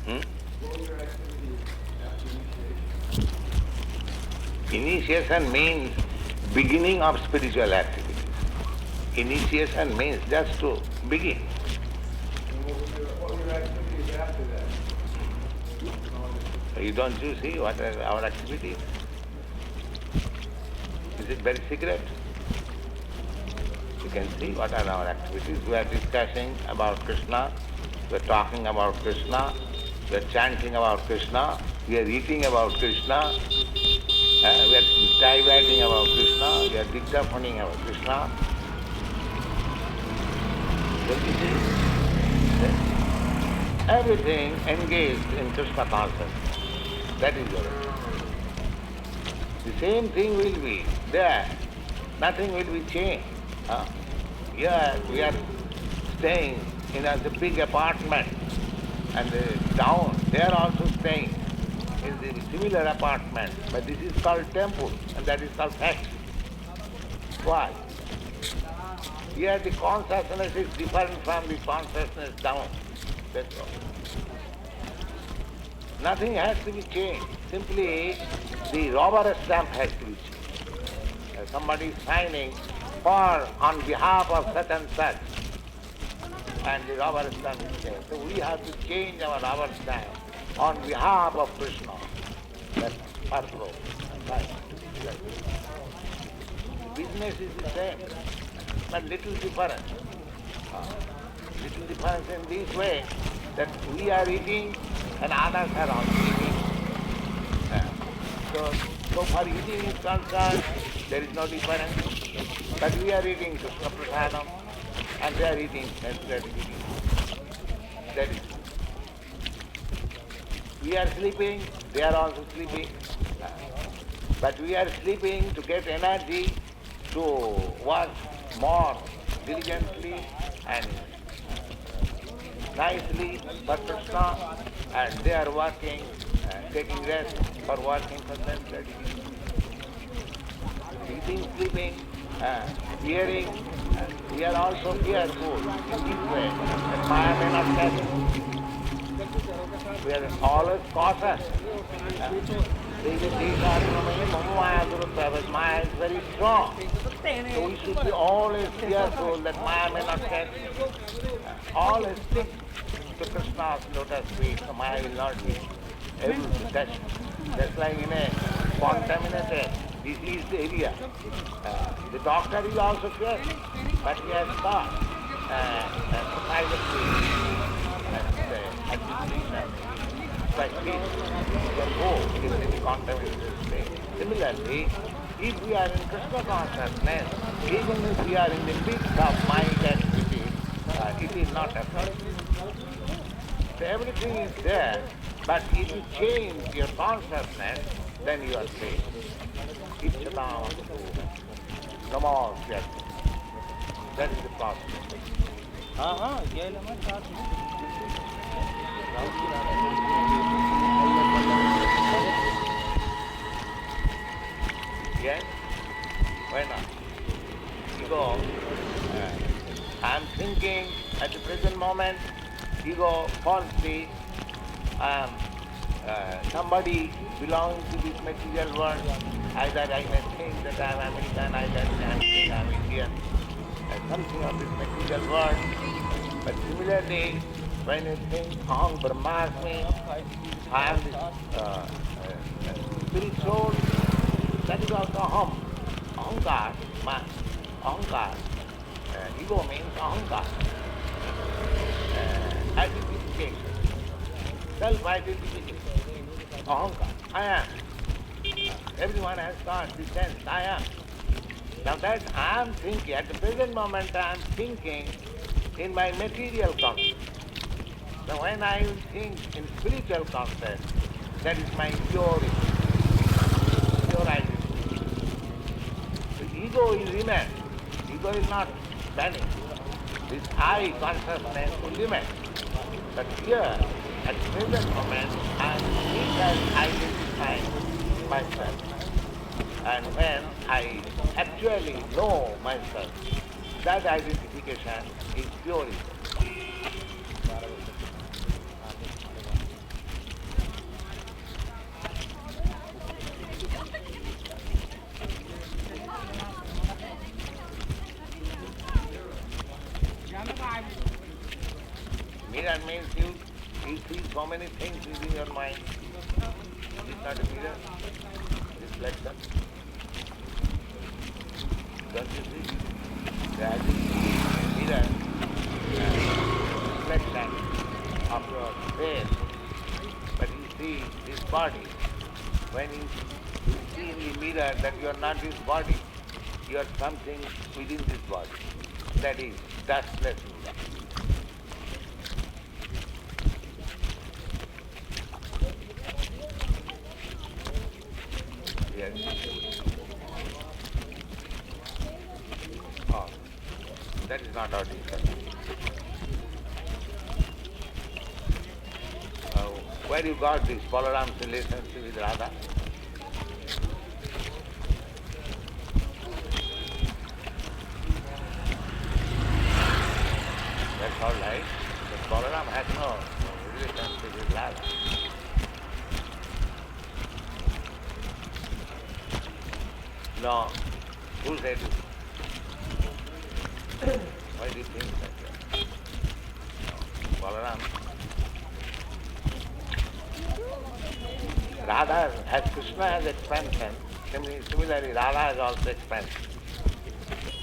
Hmm? Initiation means beginning of spiritual activities. Initiation means just to begin. You don't you see what are our activities? Is it very secret? You can see what are our activities. We are discussing about Krishna, we are talking about Krishna, we are chanting about Krishna, we are eating about Krishna, we are diverting about Krishna, we are dictaphoning about Krishna. Don't you see? Everything engaged in Krishna consciousness. That is your. The same thing will be there. Nothing will be changed. Here we are staying in a big apartment, and down they are also staying in the similar apartment. But this is called temple, and that is called factory. Why? Here the consciousness is different from the consciousness down. That's all. Nothing has to be changed. Simply the rubber stamp has to be changed. Somebody is signing for on behalf of such and such, and the rubber stamp is changed. So we have to change our rubber stamp on behalf of Krishna. That's purpose. Business is the same, but little difference. Little difference in this way that we are eating and others are also eating. So for eating is concerned, there is no difference. But we are eating Krishna Prasadam and they are eating sensual eating. That is. We are sleeping, they are also sleeping. But we are sleeping to get energy to work more diligently and nicely for Krishna, and they are working, taking rest for working for themselves. Eating, sleeping, hearing, we are also fearful in this way that Maya may not catch us. We are always cautious. Maya is very strong. So we should be always fearful that Maya may not catch us. Always stick to Krishna's lotus feet, so Maya will not be able to touch. Just like in a contaminated diseased area. The doctor is also careful, but he has got privately administration like this. The boat is in the contaminated state. Similarly, if we are in Krishna consciousness, even if we are in the midst of mind activity, it is not affected. So everything is there, but if you change your consciousness, then you are saved. Ichchadam Namo Vyakti. That is the process. Yes? Why not? Ego, I am thinking at the present moment, ego falsely, I am somebody belonging to this material world. Either I may think that I am American, either I may think I am Indian, something of this material world. But similarly, when you think Aham Brahmasmi, I am this spirit soul, that is also Aham. Ahankar, Ahankar. Ego means Ahankar. Identification. Self-identification. Ahankar. I am. Everyone has got the sense, I am. Now that I am thinking, at the present moment I am thinking in my material concept. Now when I will think in spiritual concept, that is my pure identity. The ego is immense. Ego is not vanished. This I consciousness will remain. But here, at the present moment, I am identifying myself. And when I actually know myself, that identification is pure ego. Mirror means you see so many things within your mind. It's not a mirror, reflection. Don't you see? As you see a mirror, reflection of your face, but you see this body. When you see in the mirror that you are not this body, you are something within this body. That is dustless mirror. Yes. Oh, that is not our discussion. Where you got this Balaram's relationship with Radha? That's all right. But Balaram has no relationship with Radha. No. Who said it? Why do you think that? No. Balaram. Radha, as Krishna has expansion, similarly Radha has also expansion.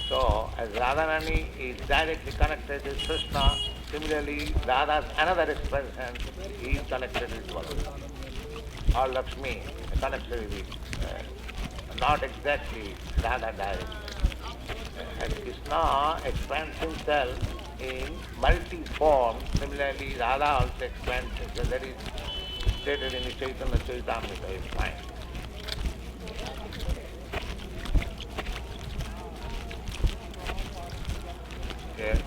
So, as Radharani is directly connected with Krishna, similarly Radha's another expansion is connected with Balaram. Or Lakshmi connected with, not exactly Radha directly. As Krishna expands himself in multi-form, similarly Radha also expands himself. That is stated in the Chaitanya Charitamrita, is fine. Yes.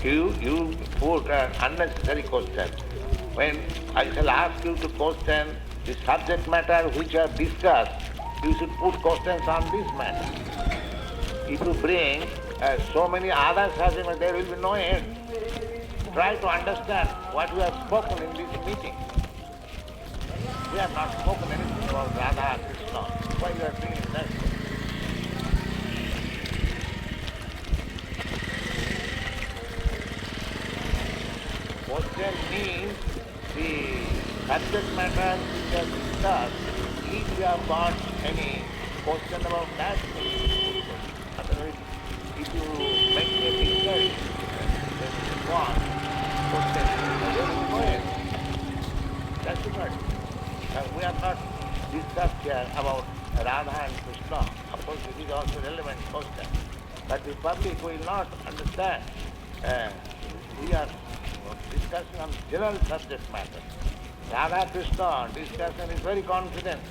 You put an unnecessary question. When I shall ask you to question the subject matter which you have discussed, you should put questions on this matter. If you bring so many other subject matter, there will be no end. Try to understand what we have spoken in this meeting. We have not spoken anything about Radha and Krishna. Why you are bringing that? Question means the subject matter which is discussed. If you have got any question about that, otherwise, if you make a dictionary, then one question, there will be no end. That's it. We have not discussed here about Radha and Krishna. Of course, it is also a relevant question. But the public will not understand. We are discussing on general subject matter. Radha Krishna discussion is very confident.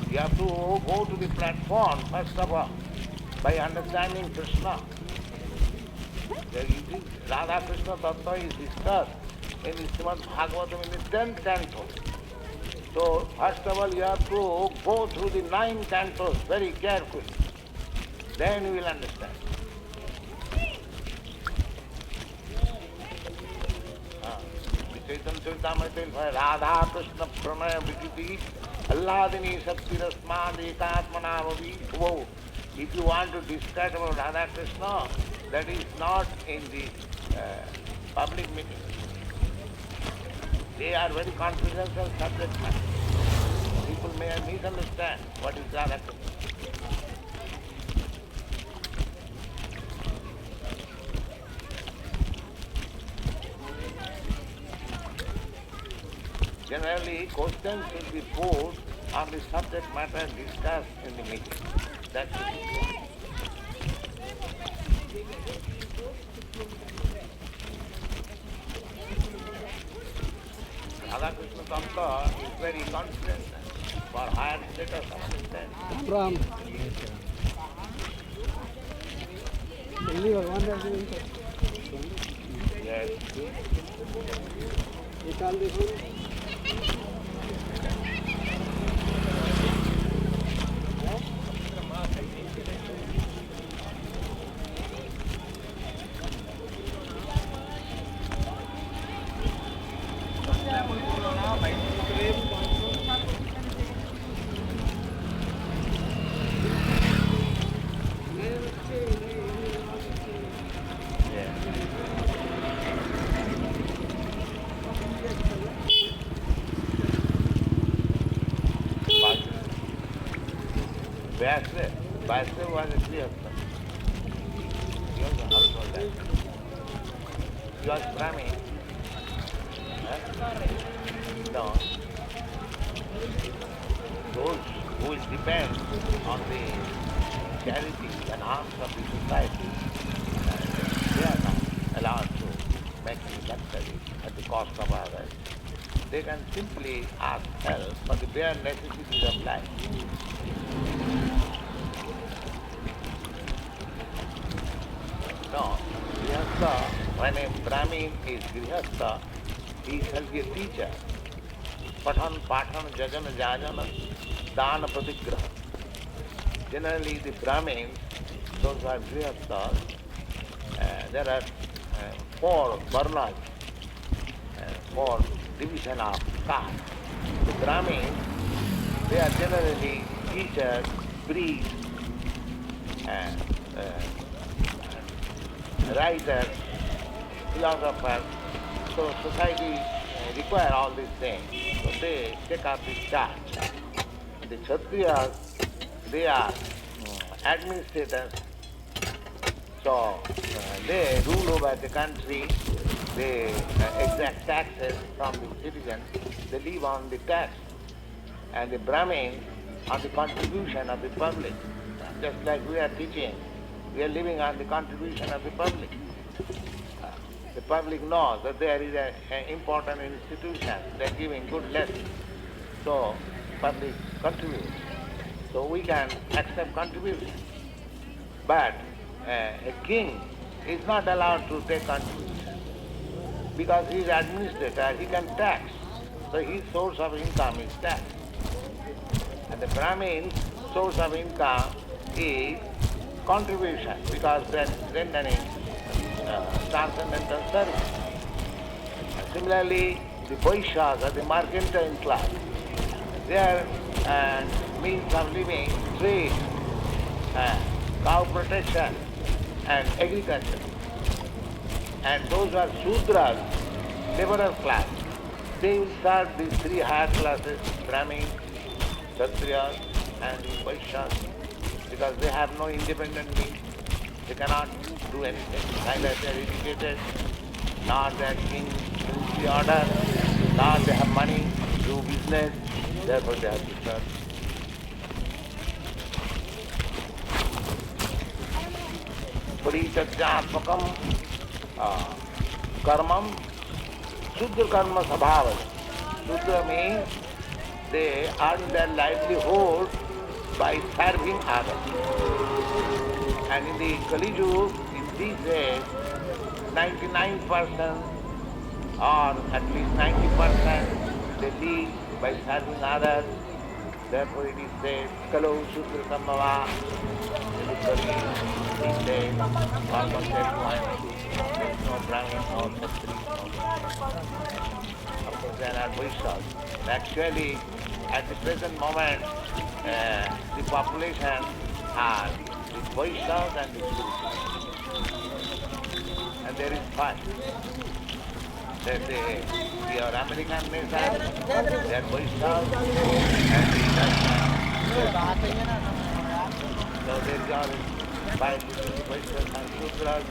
You have to go to the platform first of all by understanding Krishna. Radha Krishna Tattva is discussed in the Srimad Bhagavatam in the 10th canto. So first of all you have to go through the 9 cantos very carefully. Then you will understand. Chaitanya Charitamrita, Radha Krishna Pranaya Vikiti, Alladini Shakti Rasmad Ekatmana Vavi. Whoa. If you want to discuss about Radha Krishna, that is not in the public meeting. They are very confidential subject matter. People may misunderstand what is Radha Krishna. Generally, questions should be put on the subject matter discussed in the meeting. That's it. Radha Krishna Tattva is very confident for higher status of understanding. Ram. Yes. Vyasa was a Grihastha. He was a householder. He was Brahmin. Huh? No. Those who will depend on the charity and alms of the society, they are not allowed to make the luxury at the cost of others. They can simply ask help for the bare necessities of life. No, Grihastha, when a Brahmin is Grihastha, he shall be a teacher. Pathan, Pathan, Jajana, Jajana, Dana, Pratigraha. Generally, the Brahmins, those who are Grihasthas, there are four varnas, four division of caste. The Brahmins, they are generally teachers, priests, writers, philosophers. So society require all these things. So they take up this charge. The Kshatriyas, they are administrators. So they rule over the country. They exact taxes from the citizens. They live on the tax. And the Brahmins on the contribution of the public. Just like we are teaching, we are living on the contribution of the public. The public knows that there is an important institution, they are giving good lessons. So public contributes. So we can accept contribution. But a king is not allowed to take contribution. Because he is administrator, he can tax. So his source of income is tax. And the Brahmin's source of income is contribution, because they are rendering transcendental service. And similarly, the Vaishyas or the mercantile class, their means of living, trade, cow protection, and agriculture. And those who are Shudras, laborer class, they will serve these three higher classes, Brahmins, Kshatriyas, and the Vaishyas, because they have no independent means. They cannot do anything. Neither they are educated, nor they are in the order, nor they have money to do business, therefore they have to serve. Paritatyaatmakam karmam Shudra karma sabhava. Shudra means they earn their livelihood by serving others. And in the Kali Yuga, in these days, 99% or at least 90% they live by serving others. Therefore it is said, Kalo Shudra Samava. In the Kali, these days, almost everyone, there is no Brahmin, no Kshatriya, of course there are Vaishyas. Actually, at the present moment, the population are the Vaishyas and the Shudras. And there is fight. That your American nation, they are Vaishyas and the Shudras. So there is always fight between the Vaishyas and Shudras.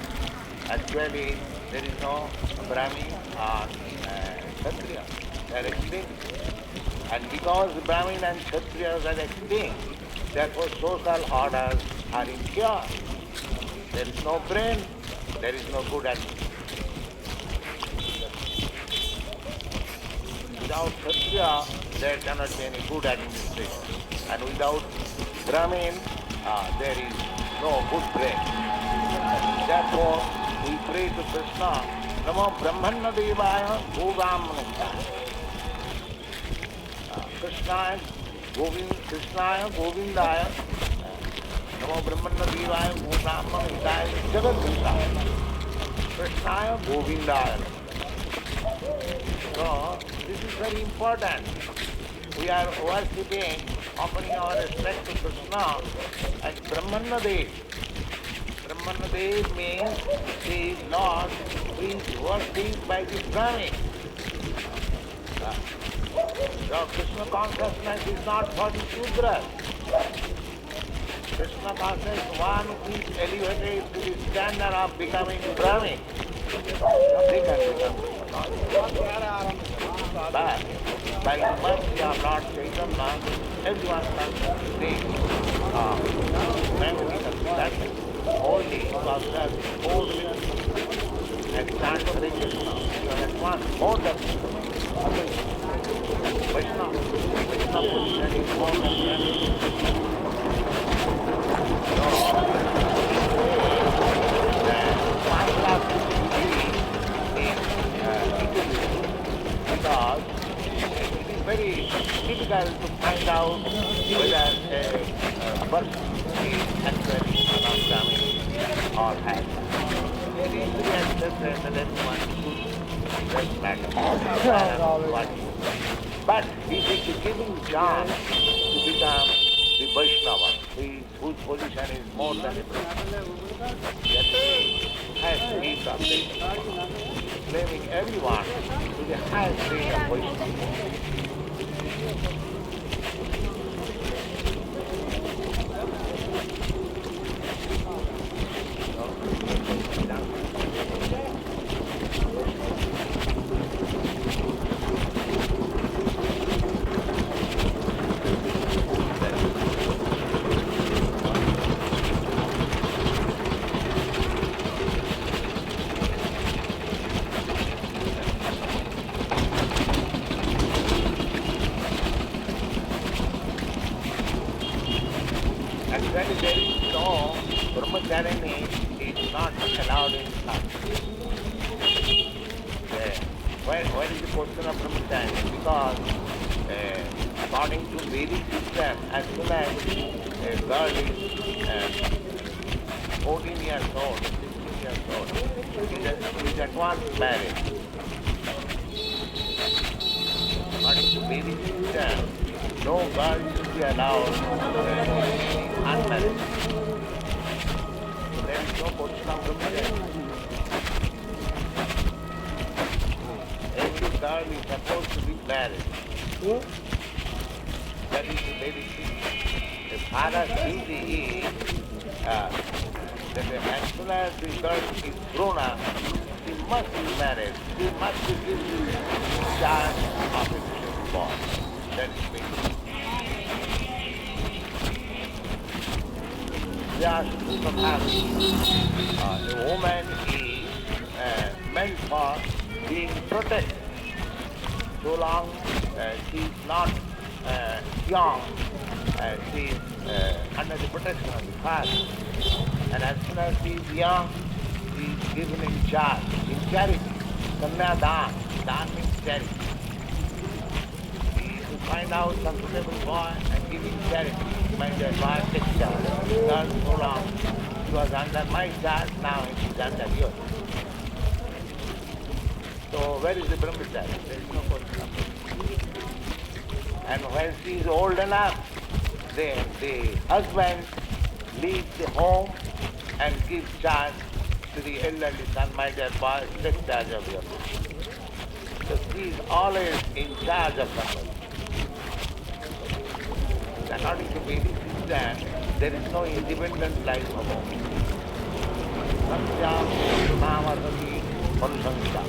Actually, there is no Brahmin or Kshatriya. They are extinct. And because the Brahmin and Kshatriyas are extinct, therefore social orders are impure. There is no brain, there is no good administration. Without Kshatriya, there cannot be any good administration. And without Brahmin, there is no good brain. Therefore, we pray to Krishna, Namo Brahmana Devaya Bhogam Manasya. Krishnaya Govindaya Namo Brahmana Devaya Bhogam Manasya Jagat Vishaya. Krishnaya Govindaya. So, this is very important. We are worshipping, offering our respect to Krishna as Brahmana Dev. Brahmana Dev means the Lord who is worshipped by the Brahmin. So Krishna consciousness is not for the Shudras. Krishna consciousness is one who is elevated to the standard of becoming Brahmin. They can become Brahmin. But by the mercy of Lord Chaitanya, everyone can take memory of that holy, conscious, holy, and chant Hare Krishna. You are at once more than Vaishnava. Vaishnava position is more than because it is very difficult to find out whether a person is actually non-Brahmin or has. It is very accepted that everyone should matter. But if it is giving chance to become the Vaishnava, whose position is more than the Brahmin, that has peace of Vaishnava, claiming everyone to the highest grade of Vaishnava. Actually, there is no brahmacharya is not allowed in class. Where is the question of brahmacharya? Because according to Vedic system, as soon as a girl is 14 years old, 16 years old, she is at once married. According to Vedic system, no girl should be allowed unmarried. So there is no position of brahmacharya. Every girl is supposed to be married. That is the Vedic system. The father's duty is that as soon as the girl is grown up, she must be married. She must be given charge of the boy. That is Vedic. There should be some family. A woman is meant for being protected. So long she is not young, she is under the protection of the father. And as soon as she is young, she is given in charge, in charity. Kanya Dan, Dan means charity. She is to find out some suitable boy and give him charity. My dear boy, take charge. Girl, so long she was under my charge, now she is under yours. So where is the brahmacharya? There is no question. And when she is old enough, then the husband leaves the home and gives charge to the elderly son, my dear boy, take charge of your life. So she is always in charge of somebody. According to Vedic system, there is no independent life of woman. Satyam Namasati Panusansha.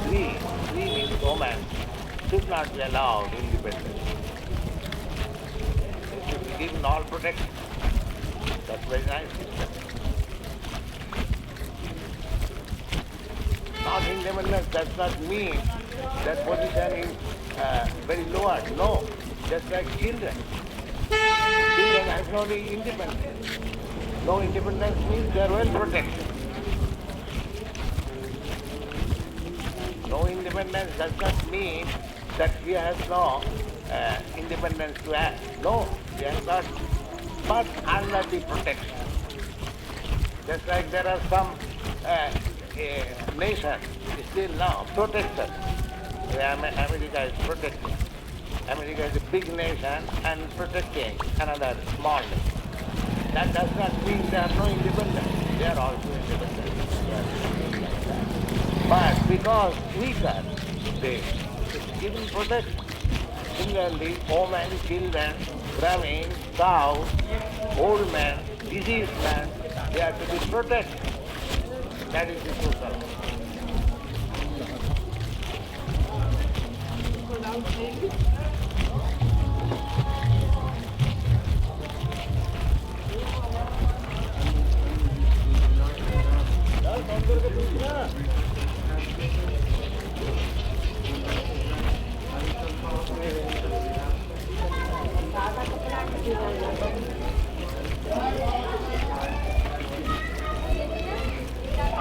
Three means woman should not be allowed independence. They should be given all protection. That's very nice system. Not independence does not mean that position is very lower. No, just like children. Children have no independence. No independence means they are well protected. No independence does not mean that he has no independence to act. No, he has not, but under the protection. Just like there are some nations still now protected. America is protecting. America is a big nation and protecting another small nation. That does not mean they have no independence. They are also independent. But because weaker, they given protection. Similarly, women, children, Brahmins, cow, old man, diseased man, they are to be protected. That is the social life.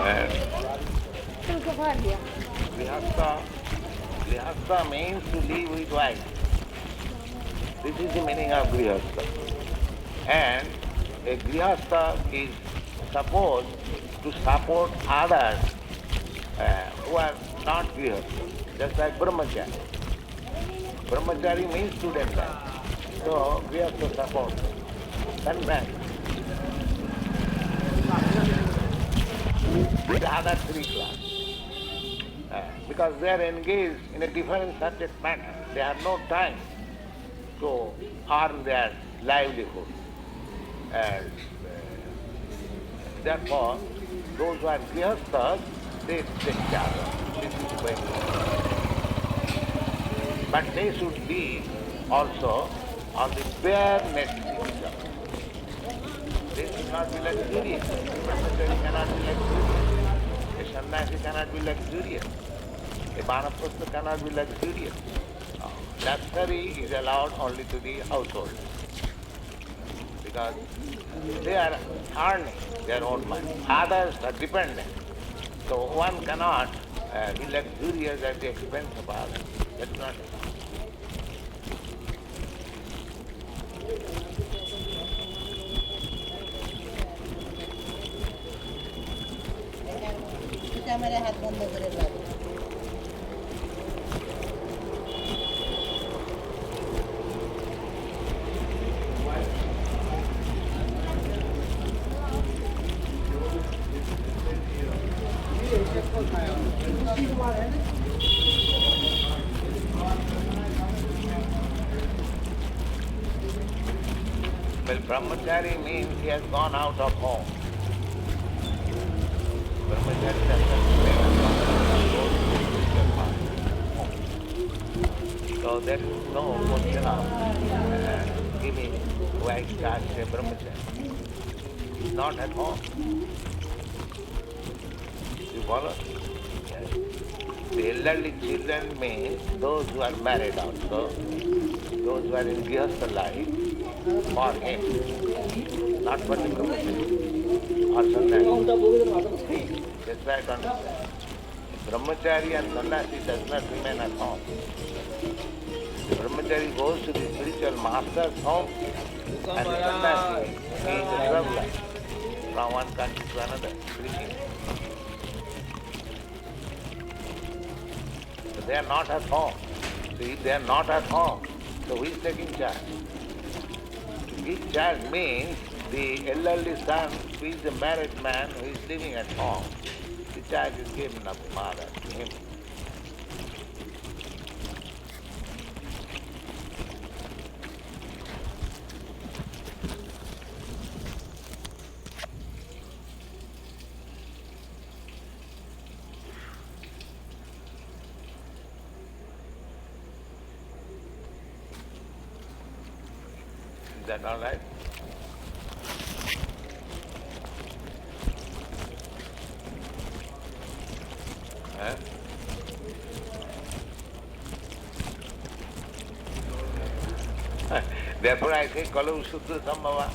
And Grihastha means to live with wife. This is the meaning of Grihastha. And a Grihastha is supposed to support others who are not Grihastha, just like Brahmachari. Brahmachari means student life. So Grihastha support. Convent. With other three classes. Because they are engaged in a different subject matter. They have no time to earn their livelihood. And therefore, those who are grihasthas, they take care of this is very important. But they should be also on the bare necessities. They should not be luxurious. A brahmachari cannot be luxurious. A sannyasi cannot be luxurious. A vanaprastha cannot be luxurious. Luxury is allowed only to the household. Because they are earning their own money. Others are dependent. So one cannot be luxurious at the expense of others. That's not it. Well, brahmachari means he has gone out of home. Brahmachari doesn't so there is no question of giving white charge to a brahmachari. He's not at home. You follow? Yes. The elderly children means those who are married also, those who are in grihastha life, for him, not for the brahmachari or sannyasi. That's right, understand. Brahmachari and sannyasi does not remain at home. The brahmachari goes to the spiritual master's home and the sannyasi is a traveler from one country to another, preaching. So they are not at home. So if they are not at home, so who is taking charge? To give charge means the elderly son who is a married man who is living at home. The charge is given of the mother to him. Is that all right? Huh? Therefore I say Kalu Shudra Sambhava.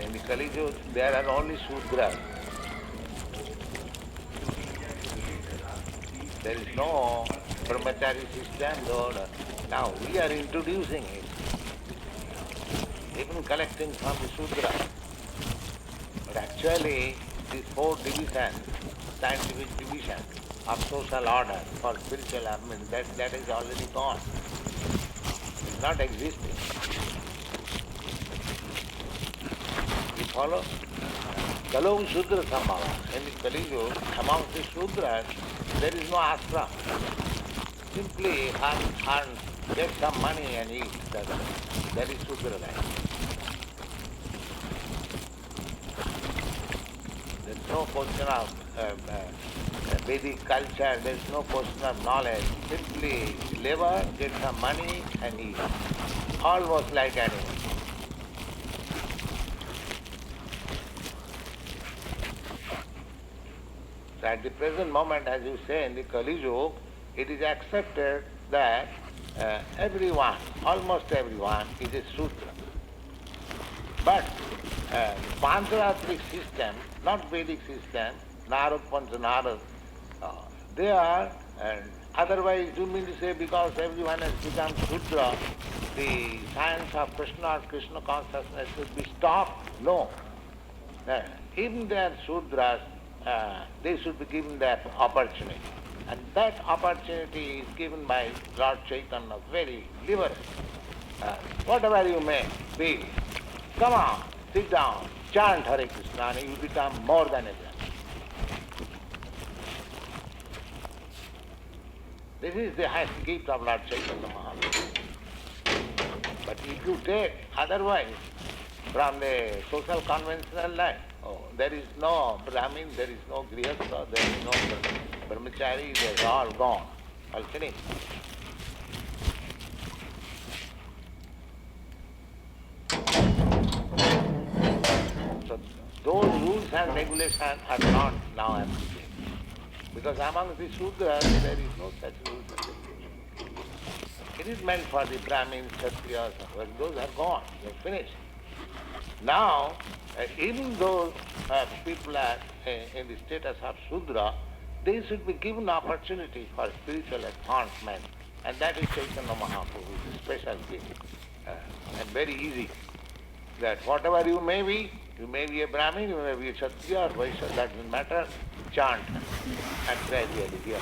In the Kali Yuga there are only Shudras. There is no brahmachari system though. Now we are introducing it. Even collecting from the Sudra. But actually these four divisions, scientific division of social order for spiritual armament, that is already gone. It's not existing. You follow? Kalu Shudra Sambhava. In the Kali Yuga, amongst the Sudras, there is no ashram. Simply earn get some money and eat. That is Sudra life. There's no question of Vedic culture, there's no question of knowledge. Simply labor, get some money and eat. Almost like animals. So at the present moment, as you say in the Kali Yuga, it is accepted that everyone, almost everyone, is a Sudra. But Pancharatrik system, not Vedic system, Narad, Panchanarad, they are, otherwise you mean to say because everyone has become Sudra, the science of Krishna or Krishna consciousness should be stopped? No. Even they are Sudras, they should be given that opportunity. And that opportunity is given by Lord Chaitanya very liberally. Whatever you may be, come on, sit down, chant Hare Krishna, and you become more than a Brahman. This is the highest gift of Lord Chaitanya Mahaprabhu. But if you take otherwise from the social conventional life, there is no Brahmin, there is no Grihastha, there is no Brahmachari, they are all gone, all finished. So those rules and regulations are not now applicable. Because among the Sudras there is no such rules and regulations. It is meant for the Brahmins, Kshatriyas, well, those are gone, they are finished. Now, even those people are in the status of Sudra, they should be given opportunity for spiritual advancement, and that is Chaitanya Mahaprabhu's special gift, and very easy. That whatever you may be a Brahmin, you may be a Kshatriya or Vaishya, that doesn't matter, chant and gradually hear.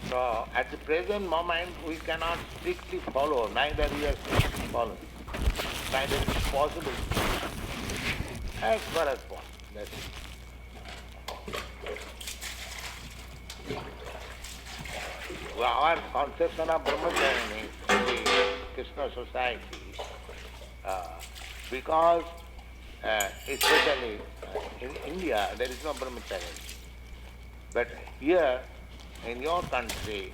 So at the present moment we cannot strictly follow, neither we are strictly following, neither it is possible as far as possible. That's it. Well, our conception of Brahmacharya in the Krishna society, because especially in India there is no Brahmacharya. But here in your country,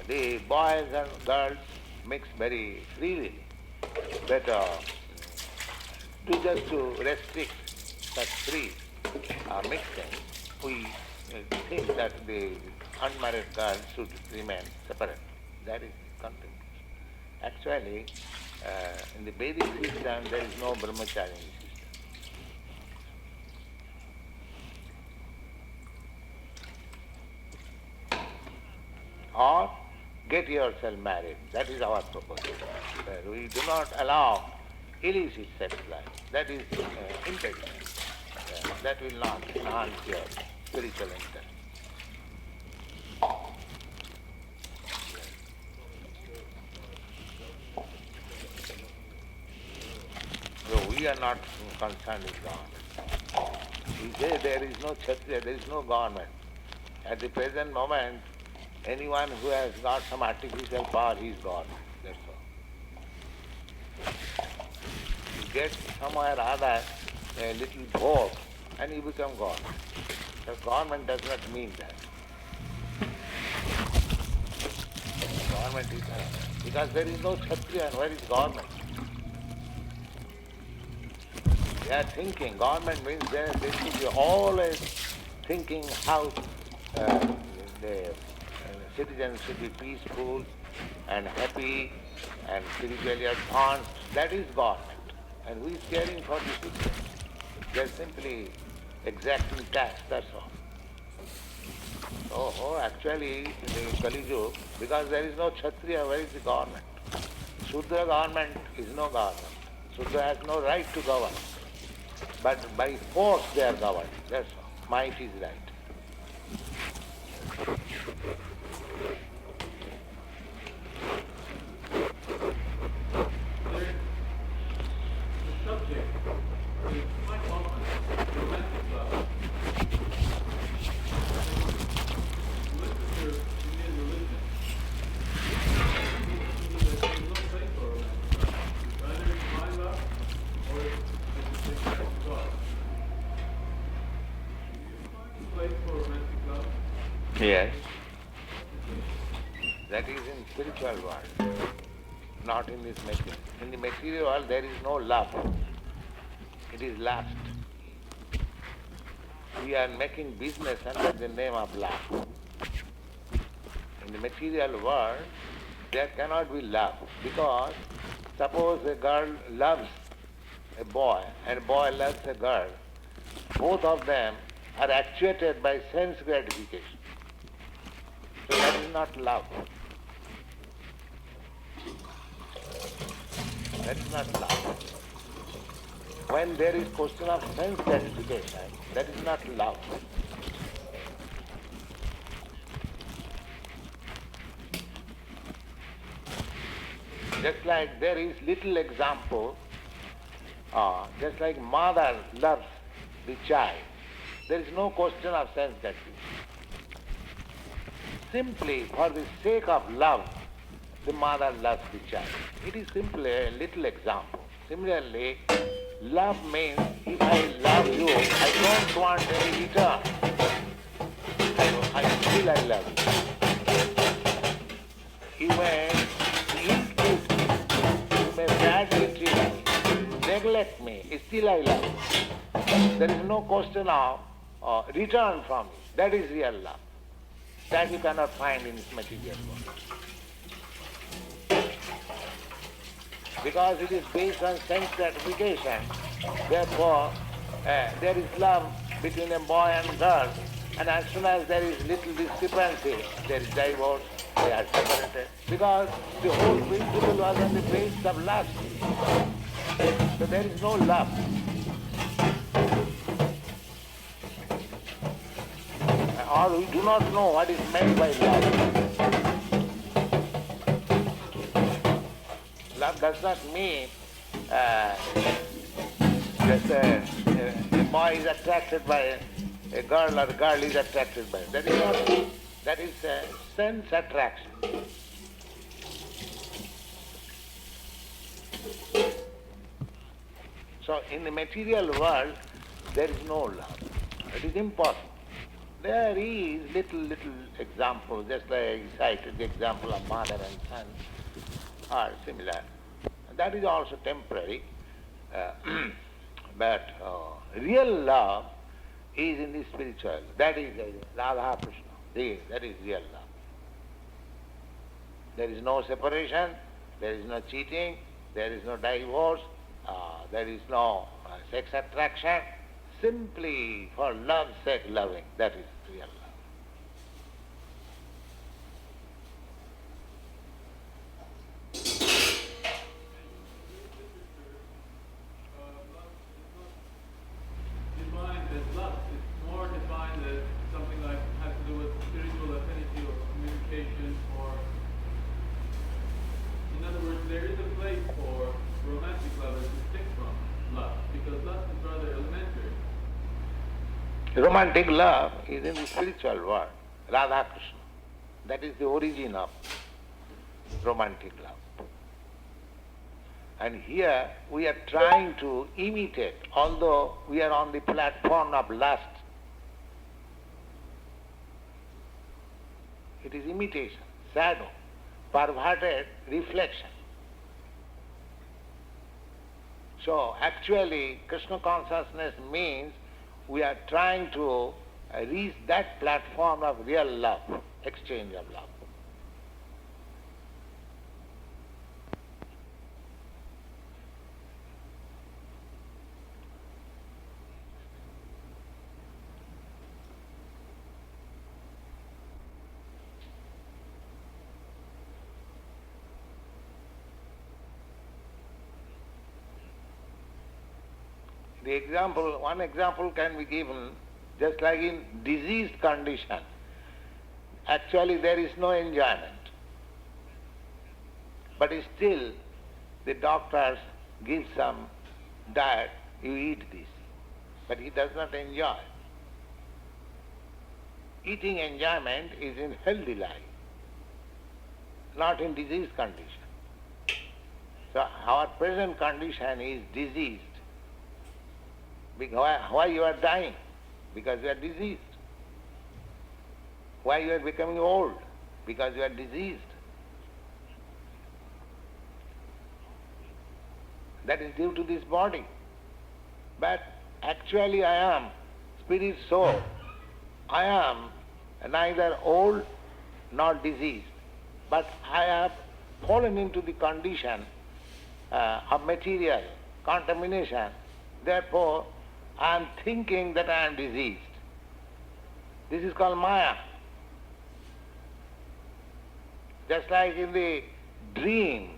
the boys and girls mix very freely. But to restrict such free mixing, we think that the unmarried girls should remain separate. That is the contemplation. Actually, in the Vedic system, there is no brahmacharya system. Or get yourself married. That is our proposal. We do not allow illicit sex life. That is impediment. That will not enhance your spiritual intent. So we are not concerned with government. We say there is no Kshatriya, there is no government. At the present moment, anyone who has got some artificial power, he is God. That's all. You get somewhere or other a little vote and you become God. The government does not mean that. Government is because there is no Kshatriya, and where is government? They are thinking. Government means they should be always thinking how the citizens should be peaceful and happy and spiritually advanced. That is government. And who is caring for the citizens? They are simply exacting tax, that's all. So actually, in the Kali Yuga, because there is no Kshatriya, where is the government? Shudra government is no government. Shudra has no right to govern. But by force they are governed. That's all. Might is right. Yes. That is in spiritual world, not in this material. In the material world there is no love. It is lust. We are making business under the name of love. In the material world, there cannot be love because suppose a girl loves a boy and a boy loves a girl, both of them are actuated by sense gratification. So that is not love. That is not love. When there is question of sense gratification, that is not love. Just like there is little example, just like mother loves the child, there is no question of sense gratification. Simply for the sake of love, the mother loves the child. It is simply a little example. Similarly, love means if I love you, I don't want any return. I still I love you. You may ill-treat me, you may badly treat me, neglect me, still I love you. There is no question of return from you. That is real love. That you cannot find in this material world. Because it is based on sense gratification, therefore there is love between a boy and girl, and as soon as there is little discrepancy, there is divorce, they are separated. Because the whole principle was on the basis of lust. So there is no love. Or we do not know what is meant by love. Love does not mean just a boy is attracted by a girl or a girl is attracted by him. That is not. That is sense attraction. So in the material world, there is no love. It is impossible. There is little example, just like I cited the example of mother and son, are similar. That is also temporary, but real love is in the spiritual. That is Radha Krishna. That is real love. There is no separation, there is no cheating, there is no divorce, there is no sex attraction. Simply for love's sake loving, that is real love. Defined as lust. It's more defined as something like has to do with spiritual affinity or communication, or in other words, there is a place for romantic lovers distinct from lust, because lust is rather elementary. Romantic love is in the spiritual world, Radha Krishna. That is the origin of romantic love. And here we are trying to imitate, although we are on the platform of lust. It is imitation, shadow, perverted reflection. So actually Krishna consciousness means we are trying to reach that platform of real love, exchange of love. One example can be given, just like in diseased condition. Actually there is no enjoyment. But still the doctors give some diet, you eat this. But he does not enjoy. Eating enjoyment is in healthy life, not in diseased condition. So our present condition is diseased. Why you are dying? Because you are diseased. Why you are becoming old? Because you are diseased. That is due to this body. But actually I am spirit soul. I am neither old nor diseased. But I have fallen into the condition of material contamination. Therefore, I am thinking that I am diseased. This is called Maya. Just like in the dream,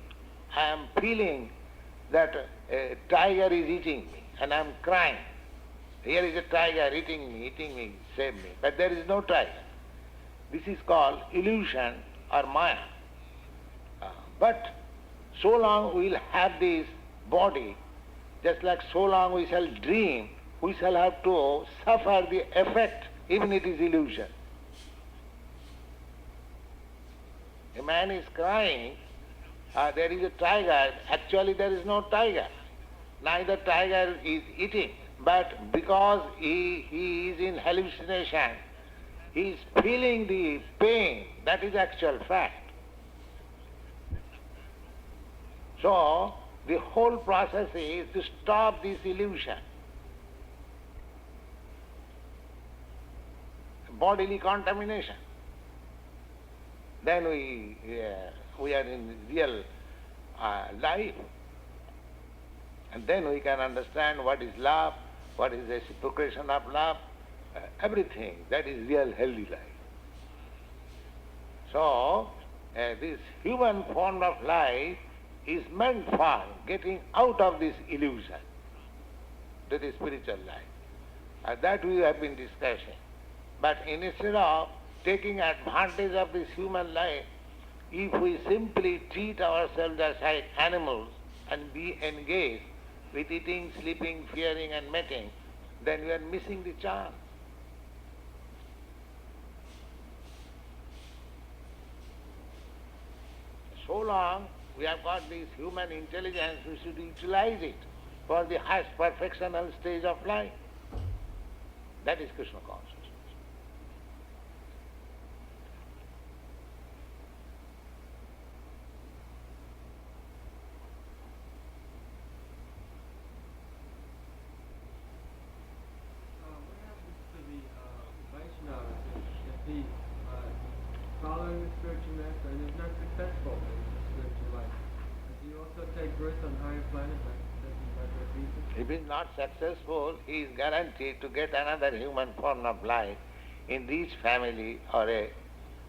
I am feeling that a tiger is eating me and I am crying. Here is a tiger eating me, save me. But there is no tiger. This is called illusion or Maya. But so long we will have this body, just like so long we shall dream, we shall have to suffer the effect, even it is illusion. A man is crying, there is a tiger, actually there is no tiger. Neither tiger is eating, but because he is in hallucination, he is feeling the pain, that is actual fact. So, the whole process is to stop this illusion. Bodily contamination. Then we are in real life. And then we can understand what is love, what is the reciprocation of love, everything. That is real healthy life. So, this human form of life is meant for getting out of this illusion to the spiritual life. That we have been discussing. But instead of taking advantage of this human life, if we simply treat ourselves as like animals and be engaged with eating, sleeping, fearing and mating, then we are missing the chance. So long we have got this human intelligence, we should utilize it for the highest perfectional stage of life. That is Krishna consciousness. What happens to the Vaishnavas if he following the spiritual master and is not successful in the spiritual life? Does he also take birth on higher planets like Jesus? If he is not successful, he is guaranteed to get another human form of life in rich family or a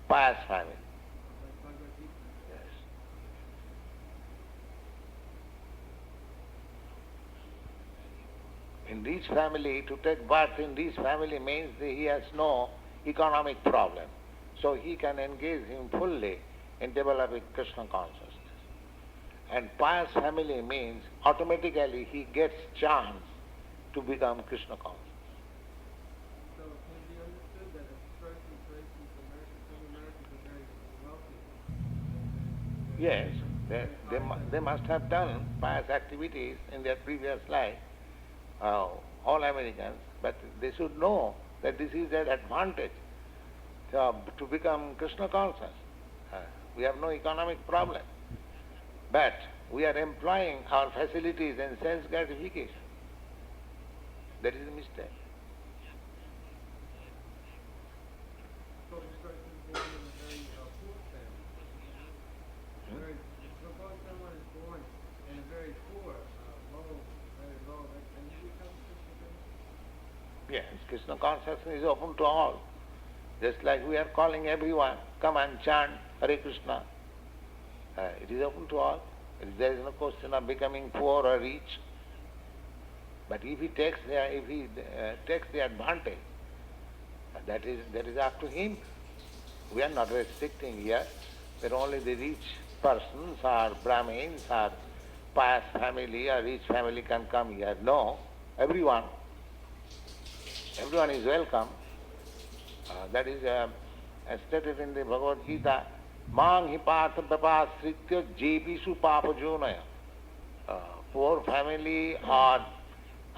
pious family. Yes. In rich family, to take birth in rich family means that he has no economic problem. So he can engage him fully in developing Krishna consciousness. And pious family means automatically he gets chance to become Krishna conscious. So it can be understood that if a person, for instance, some Americans are very wealthy. Yes, they must have done pious activities in their previous life, all Americans, but they should know that this is their advantage to become Krishna conscious. We have no economic problem. But we are employing our facilities in sense gratification. That is a mistake. So this person is born in a very poor family. Suppose someone is born in a very poor, very low, and he becomes Krishna conscious? Yes, Krishna consciousness is open to all. Just like we are calling everyone, come and chant Hare Krishna. It is open to all. There is no question of becoming poor or rich. But if he takes the advantage, that is up to him. We are not restricting here that only the rich persons or Brahmins or pious family or rich family can come here. No, everyone is welcome. That is stated in the Bhagavad Gita. Mang hi partha papasritya jepisu papajonaya. Poor family or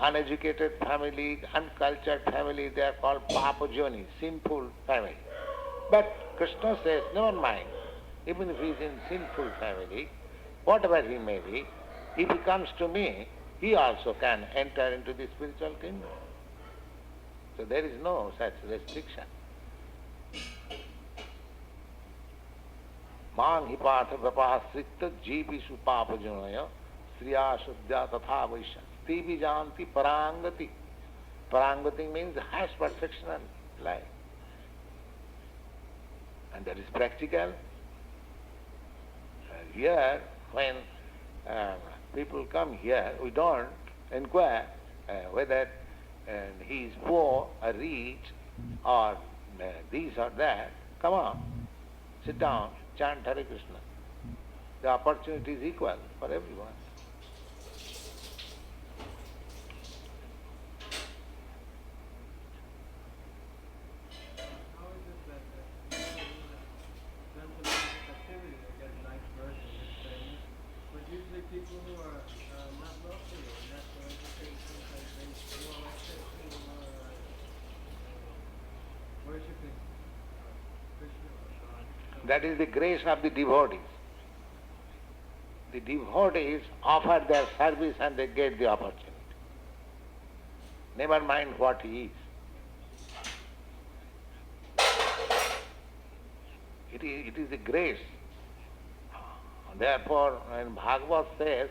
uneducated family, uncultured family, they are called papajoni, sinful family. But Krishna says, never mind, even if he is in sinful family, whatever he may be, if he comes to me, he also can enter into the spiritual kingdom. So there is no such restriction. Mang hi patha vyapasrikta jeepishu papajunaya sriya shuddha tatha vaishya ti vijanti parangati. Parangati means the highest perfection in life. And that is practical. Here, when people come here, we don't inquire whether he is poor or rich or this or that. Come on, sit down, chant Hare Krishna. The opportunity is equal for everyone. How is it that people who have done some religious activity they get a nice version of this famous, but usually people who are not wealthy or not so educated, sometimes they more like this, who are worshipping Krishna or God. So That is the grace of the devotees. The devotees offer their service and they get the opportunity. Never mind what he is. It is the grace. Therefore, when Bhagavad says,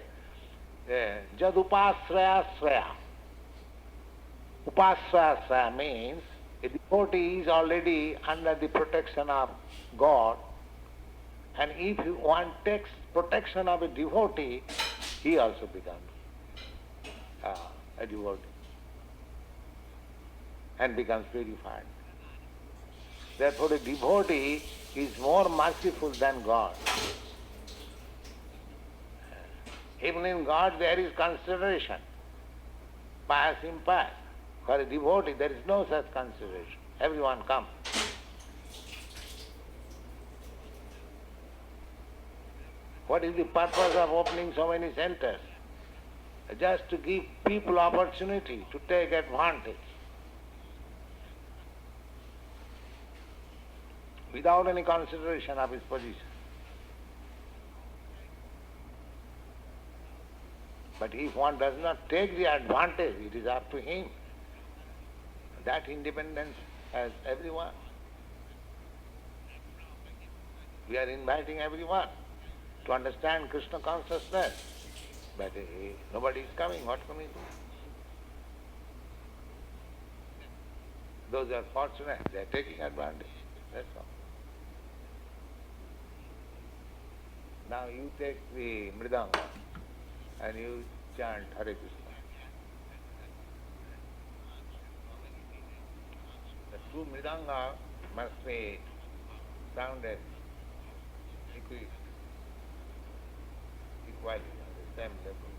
Jad upasraya sraya. Upasraya sraya means a devotee is already under the protection of God, and if one takes protection of a devotee, he also becomes a devotee and becomes purified. Therefore, a devotee is more merciful than God. Even in God there is consideration, pious, impious. For a devotee there is no such consideration. Everyone comes. What is the purpose of opening so many centers? Just to give people opportunity to take advantage. Without any consideration of his position. But if one does not take the advantage, it is up to him. That independence has everyone. We are inviting everyone to understand Krishna consciousness. But nobody is coming, what can we do? Those are fortunate, they are taking advantage. That's all. Now you take the mridanga and you chant Hare Krishna. The two mridanga must be sounded equally on the same level.